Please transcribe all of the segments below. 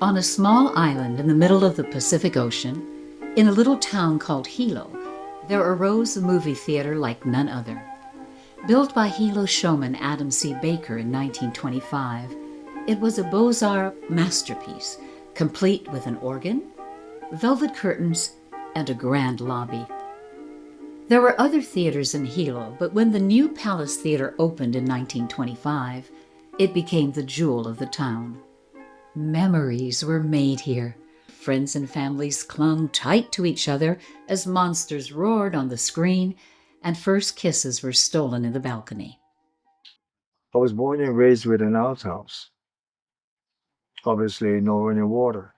On a small island in the middle of the Pacific Ocean, in a little town called Hilo, there arose a movie theater like none other. Built by Hilo showman Adam C. Baker in 1925, it was a Beaux-Arts masterpiece, complete with an organ, velvet curtains, and a grand lobby. There were other theaters in Hilo, but when the new Palace Theater opened in 1925, it became the jewel of the town. Memories were made here. Friends and families clung tight to each other as monsters roared on the screen, and first kisses were stolen in the balcony. I was born and raised with an outhouse. Obviously, no running water.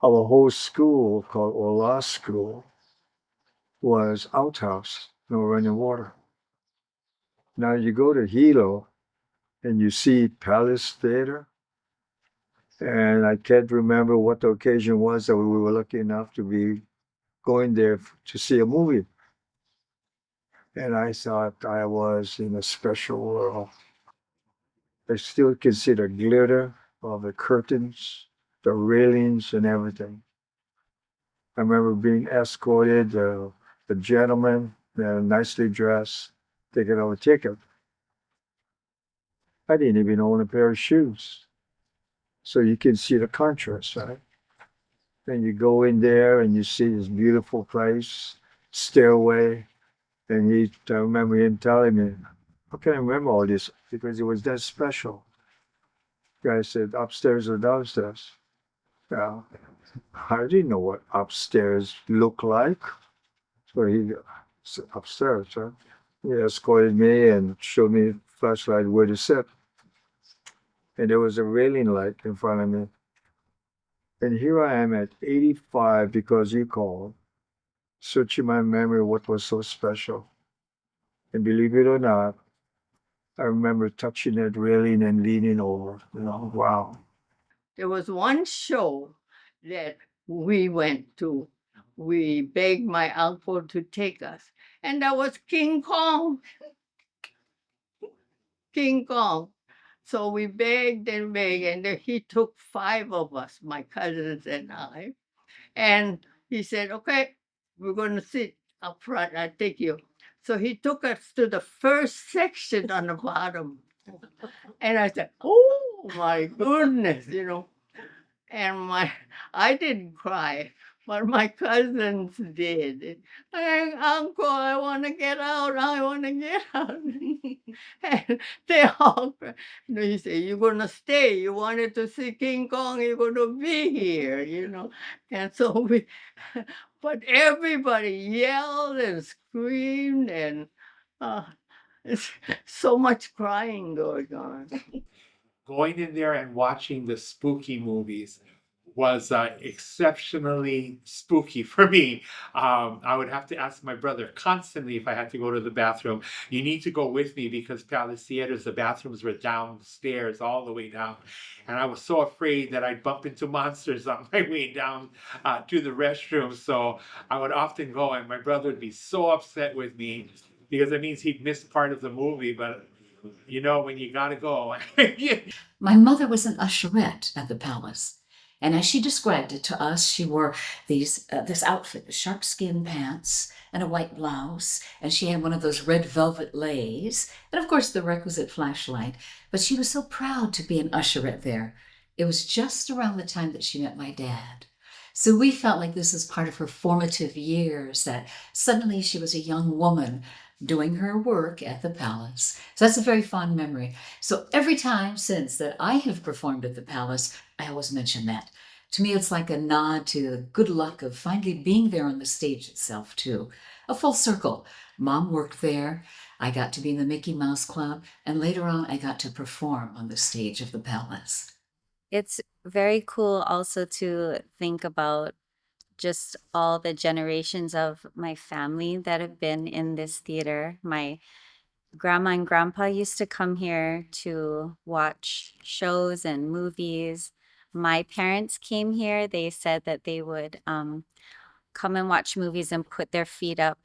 Our whole school, called Ola School, was outhouse, no running water. Now you go to Hilo and you see Palace Theater, and I can't remember what the occasion was that we were lucky enough to be going there to see a movie. And I thought I was in a special world. I still can see the glitter of the curtains, the railings, and everything. I remember being escorted, the gentleman, nicely dressed, taking our ticket. I didn't even own a pair of shoes. So you can see the contrast, right? Then you go in there and you see this beautiful place, stairway, and I remember him telling me, how can I remember all this? Because it was that special. The guy said, upstairs or downstairs. Yeah, I didn't know what upstairs looked like. So he said, upstairs, huh? He escorted me and showed me flashlight where to sit. And there was a railing light in front of me. And here I am at 85 because you called, searching my memory what was so special. And believe it or not, I remember touching that railing and leaning over. Wow. There was one show that we went to. We begged my uncle to take us, and that was King Kong. King Kong. So we begged and begged, and then he took five of us, my cousins and I, and he said, "Okay, we're going to sit up front. I take you." So he took us to the first section on the bottom, and I said, "Oh my goodness." And I didn't cry, but my cousins did. And Uncle, I want to get out. I want to get out. And they all cried. He said, "You're gonna stay. You wanted to see King Kong. You're gonna be here." And so but everybody yelled and screamed, and uh, it's so much crying going on. Going in there and watching the spooky movies was exceptionally spooky for me. I would have to ask my brother constantly if I had to go to the bathroom. You need to go with me because Palace Theaters, the bathrooms were downstairs, all the way down. And I was so afraid that I'd bump into monsters on my way down to the restroom. So I would often go, and my brother would be so upset with me because it means he'd missed part of the movie. But when you gotta go. My mother was an usherette at the palace, and as she described it to us, she wore this outfit, with sharkskin pants and a white blouse, and she had one of those red velvet leis, and of course the requisite flashlight. But she was so proud to be an usherette there. It was just around the time that she met my dad. So we felt like this was part of her formative years, that suddenly she was a young woman doing her work at the palace. So that's a very fond memory. So every time since that I have performed at the palace, I always mention that. To me, it's like a nod to the good luck of finally being there on the stage itself, too. A full circle. Mom worked there. I got to be in the Mickey Mouse Club. And later on, I got to perform on the stage of the palace. It's very cool also to think about just all the generations of my family that have been in this theater. My grandma and grandpa used to come here to watch shows and movies. My parents came here. They said that they would come and watch movies and put their feet up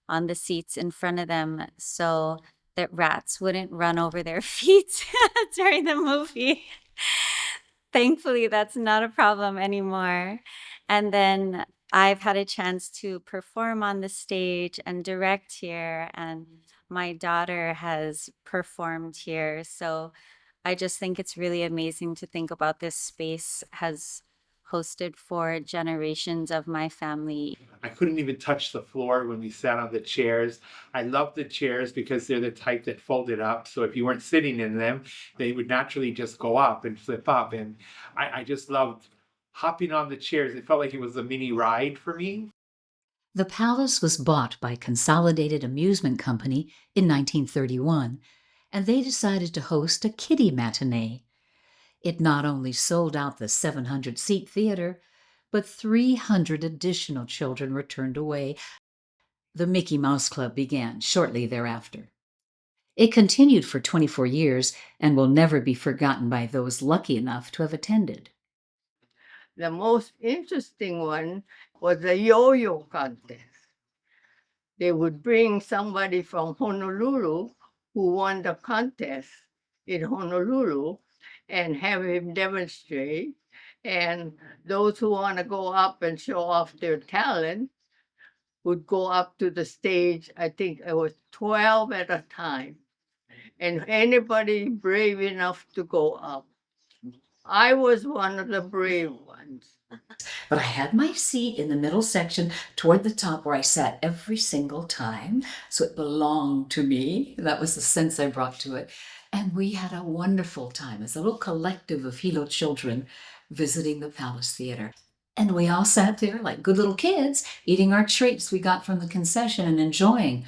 on the seats in front of them. So that rats wouldn't run over their feet during the movie. Thankfully, that's not a problem anymore. And then I've had a chance to perform on the stage and direct here, and my daughter has performed here. So I just think it's really amazing to think about this space has hosted for generations of my family. I couldn't even touch the floor when we sat on the chairs. I love the chairs because they're the type that folded up. So if you weren't sitting in them, they would naturally just go up and flip up. And I just loved hopping on the chairs. It felt like it was a mini ride for me. The palace was bought by Consolidated Amusement Company in 1931, and they decided to host a kiddie matinee. It not only sold out the 700-seat theater, but 300 additional children were turned away. The Mickey Mouse Club began shortly thereafter. It continued for 24 years and will never be forgotten by those lucky enough to have attended. The most interesting one was the yo-yo contest. They would bring somebody from Honolulu who won the contest in Honolulu and have him demonstrate. And those who want to go up and show off their talent would go up to the stage. I think it was 12 at a time. And anybody brave enough to go up. I was one of the brave ones. But I had my seat in the middle section toward the top where I sat every single time, so it belonged to me. That was the sense I brought to it. And we had a wonderful time as a little collective of Hilo children visiting the Palace Theater. And we all sat there like good little kids, eating our treats we got from the concession and enjoying.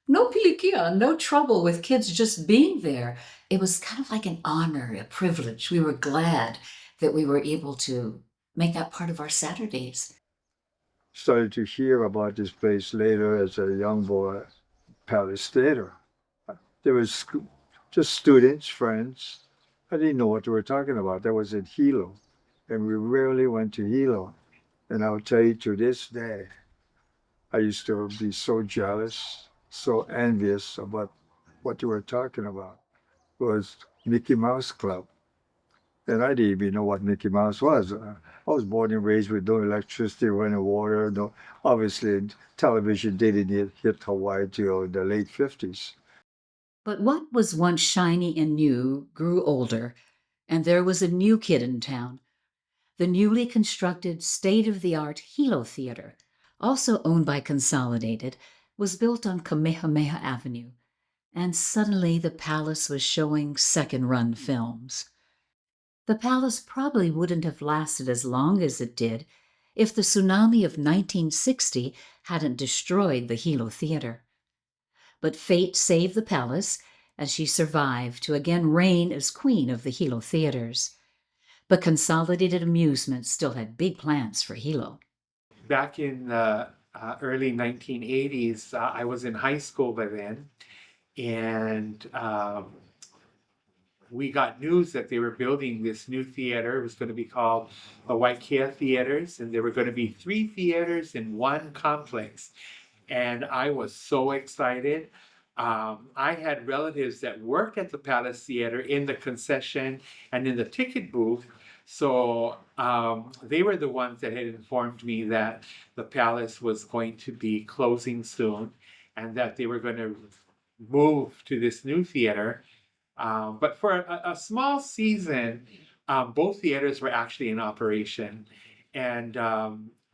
No pilikia, no trouble with kids just being there. It was kind of like an honor, a privilege. We were glad that we were able to make that part of our Saturdays. Started to hear about this place later as a young boy, Palace Theater. There was just students, friends. I didn't know what they were talking about. That was in Hilo, and we rarely went to Hilo. And I'll tell you, to this day, I used to be so jealous, so envious about what you were talking about. It was Mickey Mouse Club. And I didn't even know what Mickey Mouse was. I was born and raised with no electricity, running water. No, obviously, television didn't hit Hawaii till the late 50s. But what was once shiny and new grew older, and there was a new kid in town. The newly constructed state-of-the-art Hilo Theater, also owned by Consolidated, was built on Kamehameha Avenue, and suddenly the palace was showing second-run films. The palace probably wouldn't have lasted as long as it did if the tsunami of 1960 hadn't destroyed the Hilo Theater. But fate saved the palace, and she survived to again reign as queen of the Hilo theaters. But Consolidated Amusement still had big plans for Hilo. Back in the early 1980s, I was in high school by then, and we got news that they were building this new theater. It was going to be called the Waikea Theaters, and there were going to be 3 theaters in one complex. And I was so excited. I had relatives that worked at the Palace Theater in the concession and in the ticket booth. So they were the ones that had informed me that the Palace was going to be closing soon and that they were going to move to this new theater. But for a small season, both theaters were actually in operation. And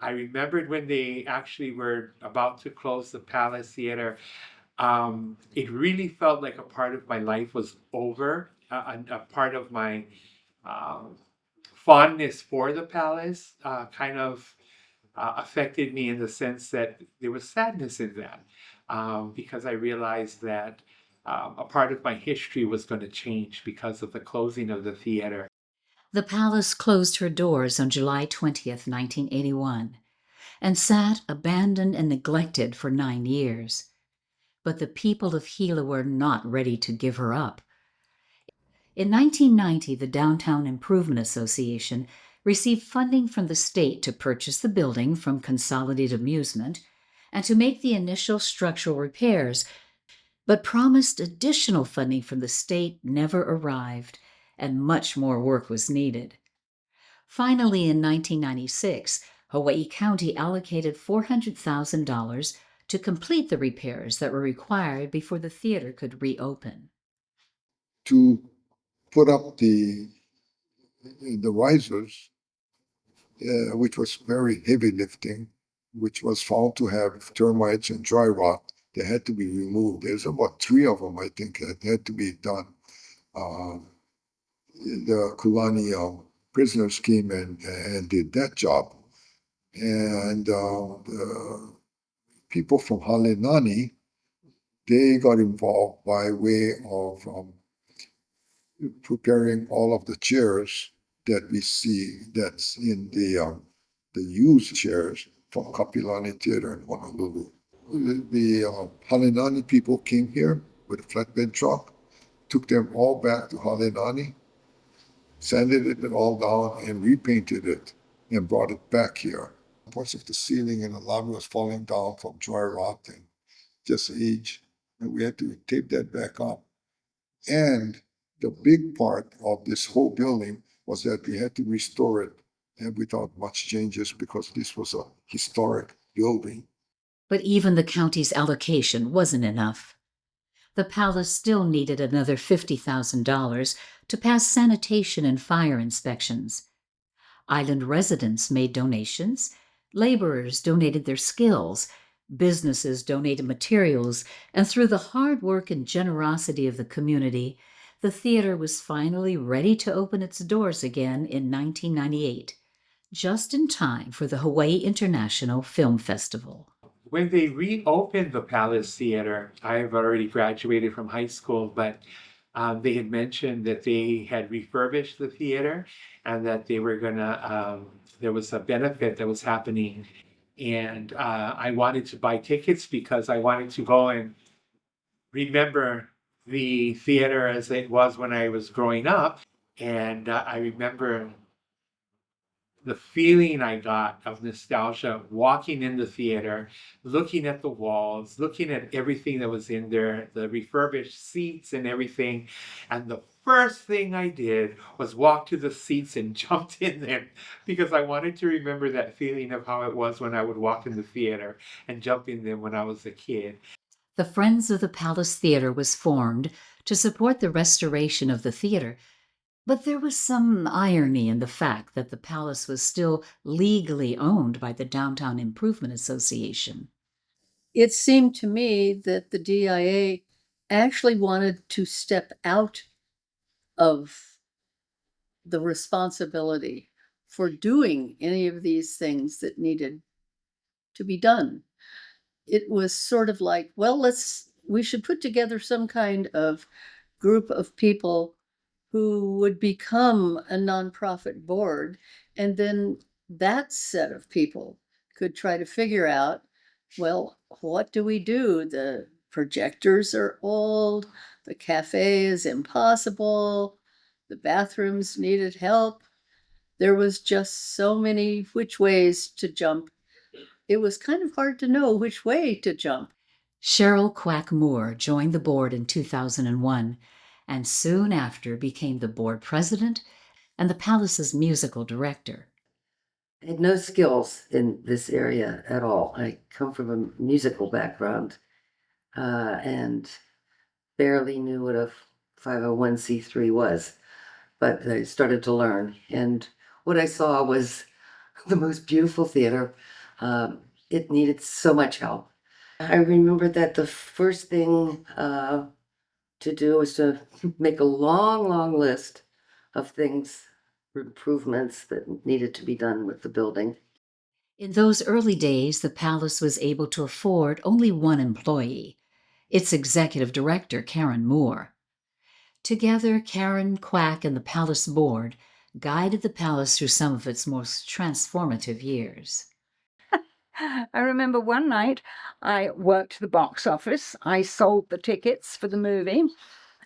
I remembered when they actually were about to close the Palace Theater, it really felt like a part of my life was over, a part of my fondness for the Palace kind of affected me in the sense that there was sadness in that, because I realized that a part of my history was going to change because of the closing of the theater. The palace closed her doors on July 20th, 1981, and sat abandoned and neglected for 9 years. But the people of Hilo were not ready to give her up. In 1990, the Downtown Improvement Association received funding from the state to purchase the building from Consolidated Amusement and to make the initial structural repairs. But promised additional funding from the state never arrived, and much more work was needed. Finally, in 1996, Hawaii County allocated $400,000 to complete the repairs that were required before the theater could reopen. To put up the risers, which was very heavy lifting, which was found to have termites and dry rot. They had to be removed. There's about 3 of them, I think, that had to be done. The Kulani prisoners came and did that job. And the people from Halenani, they got involved by way of preparing all of the chairs that we see that's in the used chairs from Kapilani Theater in Honolulu. The Halenani people came here with a flatbed truck, took them all back to Halenani, sanded it all down and repainted it and brought it back here. Parts of the ceiling and the lobby was falling down from dry rot and just age, and we had to tape that back up. And the big part of this whole building was that we had to restore it, and without much changes because this was a historic building. But even the county's allocation wasn't enough. The palace still needed another $50,000 to pass sanitation and fire inspections. Island residents made donations, laborers donated their skills, businesses donated materials, and through the hard work and generosity of the community, the theater was finally ready to open its doors again in 1998, just in time for the Hawaii International Film Festival. When they reopened the Palace Theater, I have already graduated from high school, but they had mentioned that they had refurbished the theater and that they were gonna, there was a benefit that was happening. And I wanted to buy tickets because I wanted to go and remember the theater as it was when I was growing up. And I remember the feeling I got of nostalgia walking in the theater, looking at the walls, looking at everything that was in there, the refurbished seats and everything. And the first thing I did was walk to the seats and jumped in them because I wanted to remember that feeling of how it was when I would walk in the theater and jump in them when I was a kid. The Friends of the Palace Theater was formed to support the restoration of the theater. But there was some irony in the fact that the palace was still legally owned by the Downtown Improvement Association. It seemed to me that the DIA actually wanted to step out of the responsibility for doing any of these things that needed to be done. It was sort of like, well, we should put together some kind of group of people who would become a nonprofit board, and then that set of people could try to figure out, well, what do we do? The projectors are old, the cafe is impossible, the bathrooms needed help. There was just so many which ways to jump. It was kind of hard to know which way to jump. Cheryl Quack Moore joined the board in 2001 and soon after became the board president and the palace's musical director. I had no skills in this area at all. I come from a musical background and barely knew what a 501c3 was, but I started to learn. And what I saw was the most beautiful theater. It needed so much help. I remember that the first thing to do was to make a long, long list of things, improvements that needed to be done with the building. In those early days, the palace was able to afford only one employee, its executive director, Karen Moore. Together, Karen, Quack, and the palace board guided the palace through some of its most transformative years. I remember one night I worked the box office. I sold the tickets for the movie.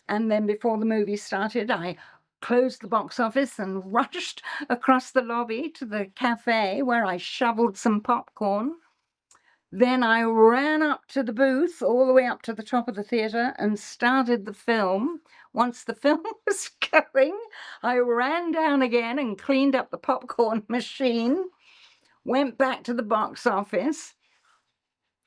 And then before the movie started, I closed the box office and rushed across the lobby to the cafe where I shoveled some popcorn. Then I ran up to the booth, all the way up to the top of the theatre, and started the film. Once the film was going, I ran down again and cleaned up the popcorn machine, went back to the box office,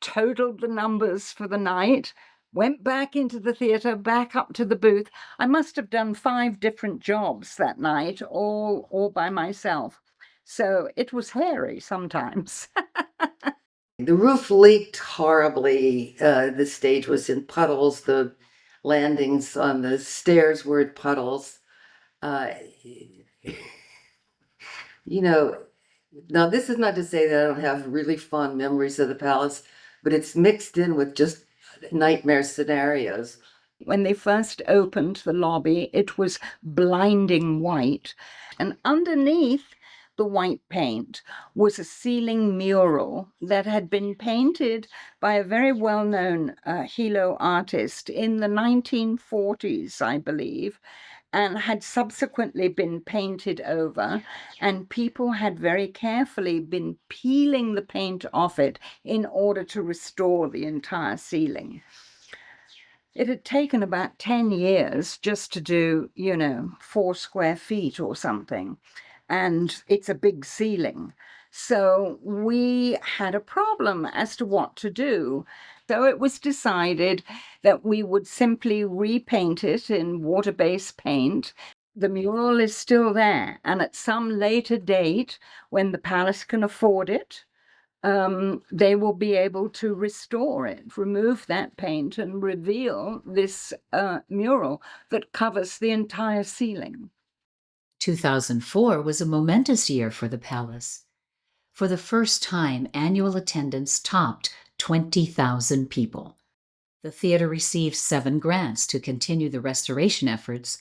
totaled the numbers for the night, went back into the theatre, back up to the booth. I must have done 5 different jobs that night, all by myself. So it was hairy sometimes. The roof leaked horribly. The stage was in puddles. The landings on the stairs were in puddles. You know, now this is not to say that I don't have really fond memories of the palace, but it's mixed in with just nightmare scenarios. When they first opened the lobby, it was blinding white, and underneath the white paint was a ceiling mural that had been painted by a very well-known Hilo artist in the 1940s, I believe, and had subsequently been painted over, and people had very carefully been peeling the paint off it in order to restore the entire ceiling. It had taken about 10 years just to do, 4 square feet or something. And it's a big ceiling. So we had a problem as to what to do. So it was decided that we would simply repaint it in water-based paint. The mural is still there. And at some later date, when the palace can afford it, they will be able to restore it, remove that paint, and reveal this mural that covers the entire ceiling. 2004 was a momentous year for the palace. For the first time, annual attendance topped 20,000 people. The theater received 7 grants to continue the restoration efforts,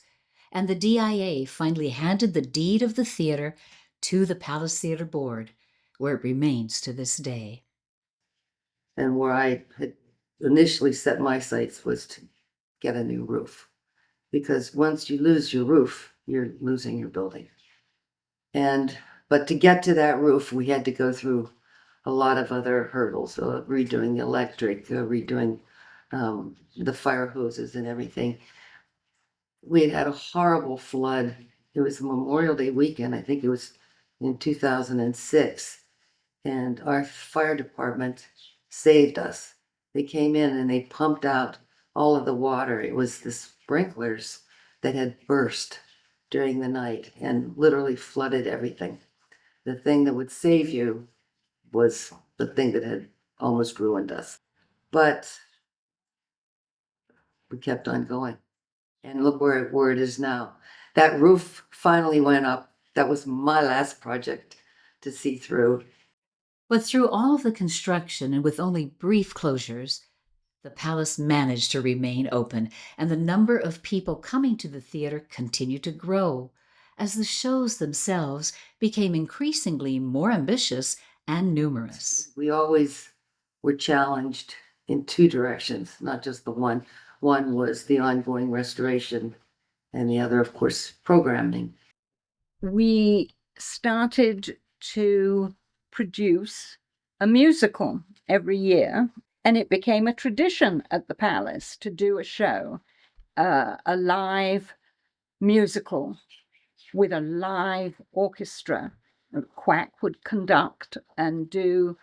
and the DIA finally handed the deed of the theater to the Palace Theater Board, where it remains to this day. And where I had initially set my sights was to get a new roof. Because once you lose your roof, you're losing your building. But to get to that roof, we had to go through a lot of other hurdles, redoing the electric, redoing the fire hoses and everything. We had a horrible flood. It was Memorial Day weekend, I think it was in 2006. And our fire department saved us. They came in and they pumped out all of the water. It was the sprinklers that had burst during the night and literally flooded everything. The thing that would save you was the thing that had almost ruined us. But we kept on going. And look where it is now. That roof finally went up. That was my last project to see through. But through all of the construction and with only brief closures, the palace managed to remain open, and the number of people coming to the theater continued to grow as the shows themselves became increasingly more ambitious and numerous. We always were challenged in 2 directions, not just the one. One was the ongoing restoration, and the other, of course, programming. We started to produce a musical every year, and it became a tradition at the palace to do a show, a live musical with a live orchestra. Quack would conduct and do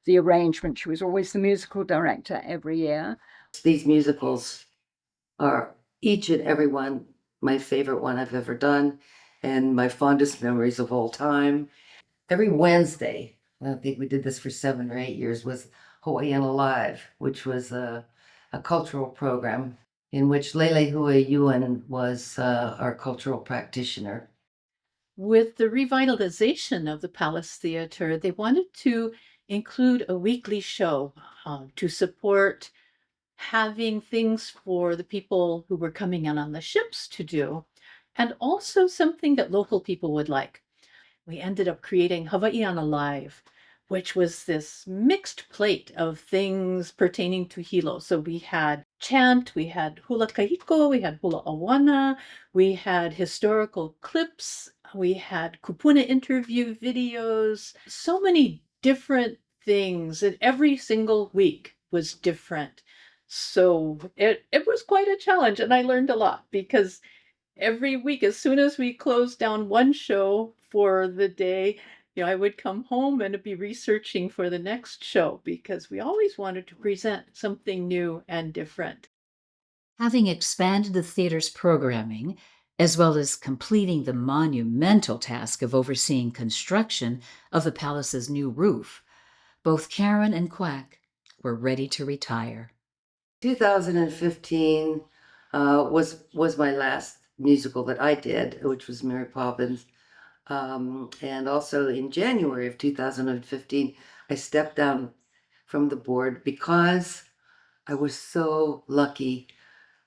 the arrangement. She was always the musical director every year. These musicals are each and every one my favorite one I've ever done, and my fondest memories of all time. Every Wednesday, I think we did this for 7 or 8 years, was Hawaiian Alive, which was a cultural program in which Lele Hui Yuen was our cultural practitioner. With the revitalization of the Palace Theater, they wanted to include a weekly show to support having things for the people who were coming in on the ships to do, and also something that local people would like. We ended up creating Hawaiian Alive, which was this mixed plate of things pertaining to Hilo. So we had chant, we had hula kahiko, we had hula awana, we had historical clips, we had kupuna interview videos, so many different things, and every single week was different. So it was quite a challenge, and I learned a lot because every week, as soon as we closed down one show for the day, I would come home and be researching for the next show because we always wanted to present something new and different. Having expanded the theater's programming, as well as completing the monumental task of overseeing construction of the palace's new roof, both Karen and Quack were ready to retire. 2015 was my last musical that I did, which was Mary Poppins. And also in January of 2015, I stepped down from the board because I was so lucky.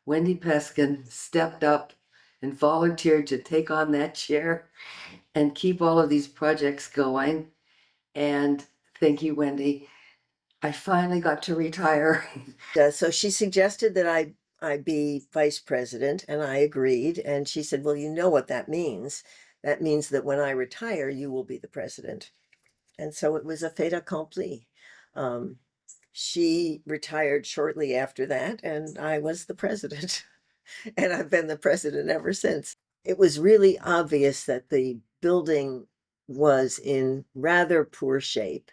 Wendy Peskin stepped up and volunteered to take on that chair and keep all of these projects going. And thank you, Wendy. I finally got to retire. So she suggested that I be vice president, and I agreed. And she said, "Well, you know what that means. That means that when I retire, you will be the president." And so it was a fait accompli. She retired shortly after that, and I was the president. And I've been the president ever since. It was really obvious that the building was in rather poor shape.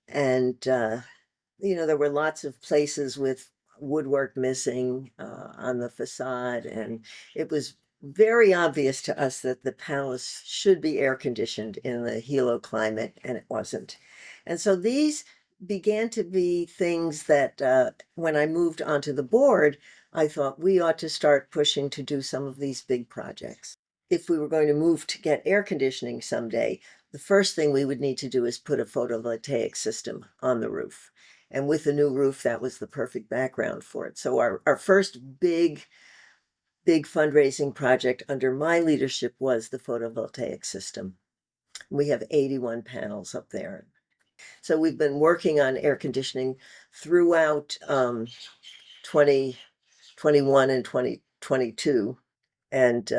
And there were lots of places with woodwork missing on the facade, and it was very obvious to us that the palace should be air conditioned in the Hilo climate, and it wasn't. And so these began to be things that when I moved onto the board, I thought we ought to start pushing to do some of these big projects. If we were going to move to get air conditioning someday, the first thing we would need to do is put a photovoltaic system on the roof. And with the new roof, that was the perfect background for it. So our first big fundraising project under my leadership was the photovoltaic system. We have 81 panels up there. So we've been working on air conditioning throughout 2021 and 2022. And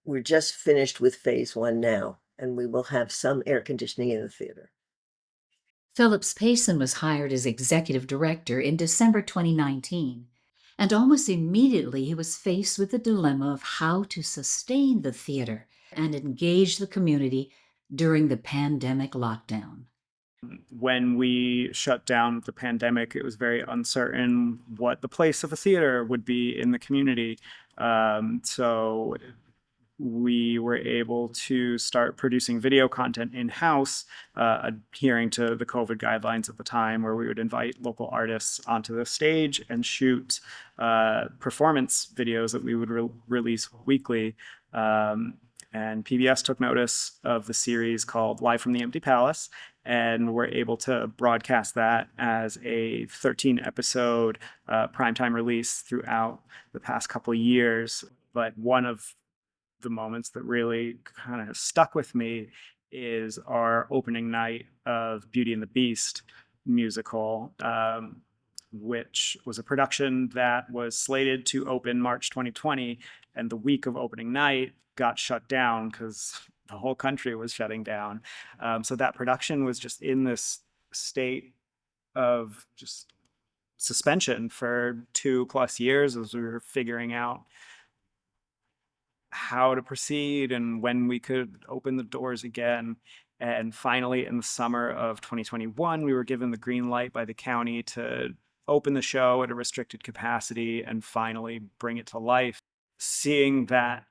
we're just finished with phase one now, and we will have some air conditioning in the theater. Phillips Payson was hired as executive director in December 2019, and almost immediately he was faced with the dilemma of how to sustain the theater and engage the community during the pandemic lockdown. When we shut down the pandemic, it was very uncertain what the place of a theater would be in the community. So we were able to start producing video content in-house, adhering to the COVID guidelines at the time, where we would invite local artists onto the stage and shoot performance videos that we would release weekly. And PBS took notice of the series called Live from the Empty Palace, and were able to broadcast that as a 13-episode primetime release throughout the past couple of years. But one of the moments that really kind of stuck with me is our opening night of Beauty and the Beast musical, which was a production that was slated to open March 2020, and the week of opening night got shut down because the whole country was shutting down. So that production was just in this state of just suspension for 2+ years as we were figuring out how to proceed and when we could open the doors again. And finally, in the summer of 2021, we were given the green light by the county to open the show at a restricted capacity and finally bring it to life. Seeing that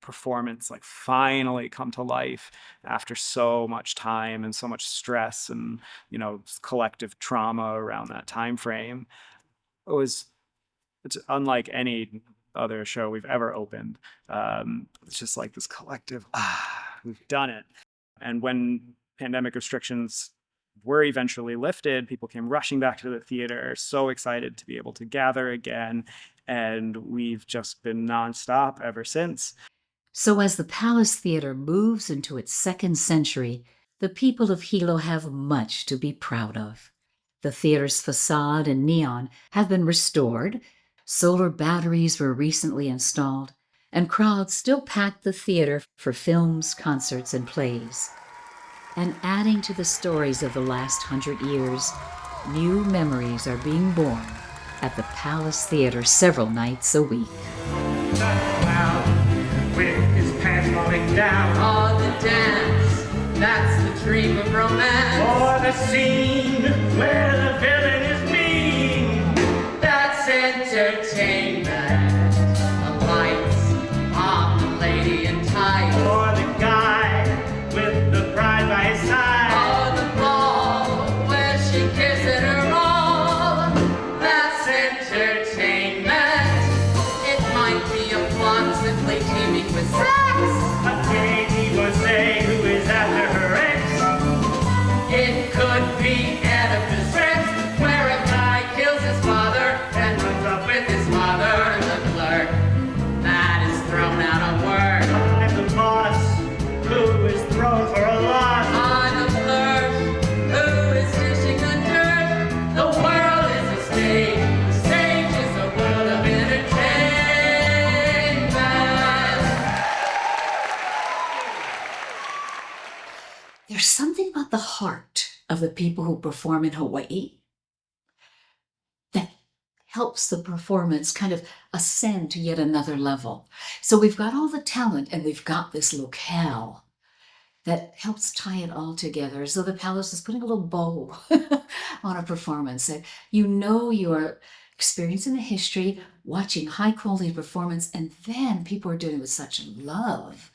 performance finally come to life after so much time and so much stress and collective trauma around that time frame, it's unlike any other show we've ever opened. It's just like this collective, we've done it. And when pandemic restrictions were eventually lifted, people came rushing back to the theater, so excited to be able to gather again. And we've just been nonstop ever since. So as the Palace Theater moves into its second century, the people of Hilo have much to be proud of. The theater's facade and neon have been restored, solar batteries were recently installed, and crowds still pack the theater for films, concerts, and plays. And adding to the stories of the last 100 years, new memories are being born at the Palace Theater several nights a week. With his pants falling down. Oh, the dance, that's the dream of romance. Or the scene where the villain is mean. That's entertainment. The lights on the lady in tights. Or the guy with the bride by his side. Oh, the ball where she gives it her all. That's entertainment. It might be a plot simply teeming with sex. A gay divorcee who is after her ex. It could be Oedipus Rex, where a guy kills his father and runs up with his mother. The clerk that is thrown out of work. And the boss who is thrown for a loss. I'm the clerk who is dishing the dirt. The world is a stage. The stage is a world of entertainment. There's something about the heart of the people who perform in Hawaii that helps the performance kind of ascend to yet another level. So we've got all the talent and we've got this locale that helps tie it all together, as though the palace is putting a little bow on a performance. And you know you are experiencing the history, watching high quality performance, and then people are doing it with such love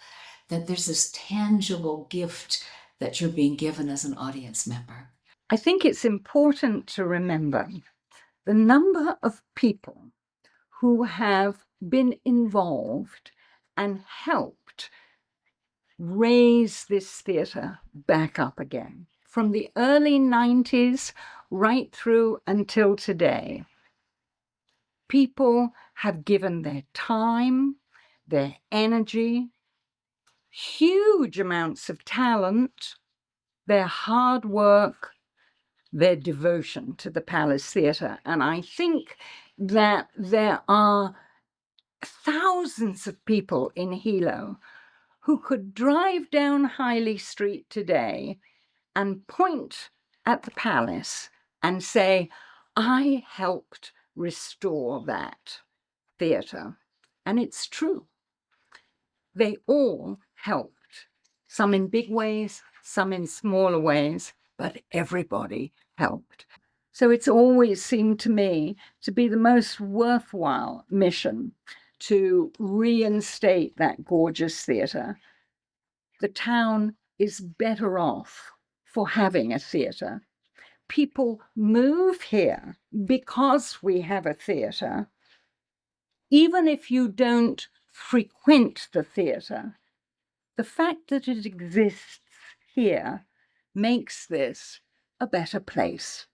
that there's this tangible gift that you're being given as an audience member. I think it's important to remember the number of people who have been involved and helped raise this theatre back up again. From the early 90s right through until today, people have given their time, their energy, huge amounts of talent, their hard work, their devotion to the Palace Theatre. And I think that there are thousands of people in Hilo who could drive down Highley Street today and point at the palace and say, I helped restore that theatre. And it's true. They all helped, some in big ways, some in smaller ways, but everybody helped. So it's always seemed to me to be the most worthwhile mission to reinstate that gorgeous theatre. The town is better off for having a theatre. People move here because we have a theatre. Even if you don't frequent the theatre, the fact that it exists here makes this a better place.